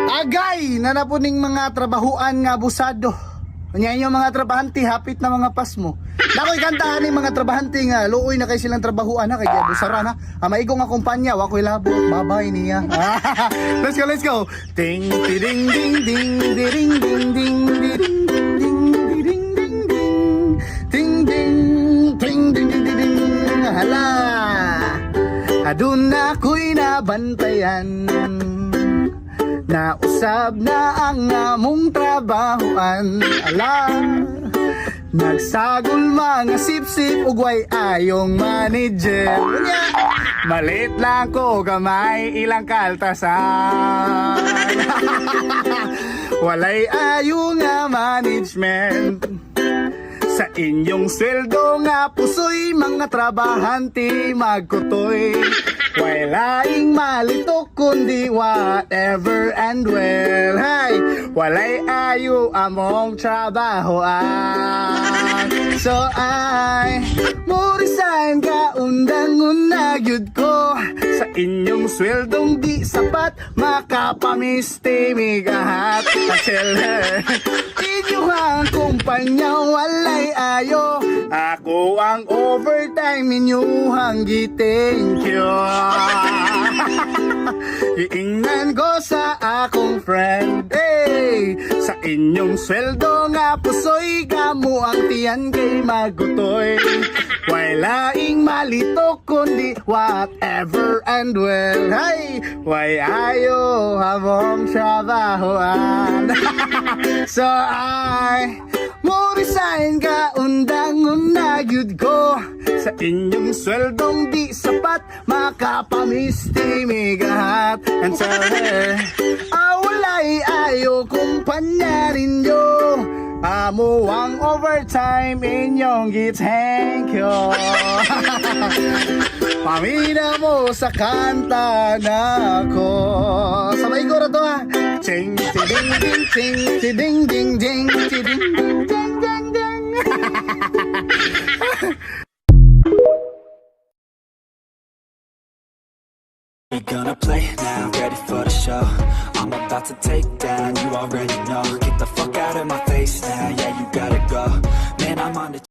Agay na napuning mga trabahuan nga abusado. Kanya yung mga trabahante hapit na mga pas mo. Nakoy kantahan ni mga trabahante nga luoy na kay silang trabahuan na kay abusara na. Maigong nga kumpanya wa koy labo. Babay niya. Let's go, let's go. Ding ding ding ding ding ding ding ding ding ding ding ding ding ding ding. Hala. Adun na ko'y nabantayan. Nausab na ang among trabahoan. Ala, nagsagol mga sip-sip ugway ayong manager. Malit lang ko gamay ilang kaltasan. Walay ayo nga management. Sa inyong sweldo nga pusoy mga trabahante magkutoy. Walaing malitok kundi whatever and well. Hay, walay ayo among trabahoan. So I mo resign ka undang-unag yun ko. Sa inyong sweldong di sapat makapamistimigahat. Tell her inyong kumpanya walay ayo. Ako ang overtime inyong gi-thank you. Iingnan ko sa akong friend. Hey, sa inyong sweldo nga pusoy kamo ang tiyan kay magutoy. Walaing malitok kundi whatever and well. Hay, why ayo habong trabahoan. So I mo resign ka undang-unag yun ko. Sa inyong sweldong di sapat makapamistimigahat. And tell her walay ayo kumpanya ninyo. Amo ang overtime inyong gi-thank you. Pamina mo sa kanta na ko. Sabay ko na to ha. Ching tiding ding ching tiding ding ding tiding ding ding ding ding. We're gonna play now, ready for the show. I'm about to take down, you already know. Get the fuck out of my face now, yeah, you gotta go. Man, I'm on the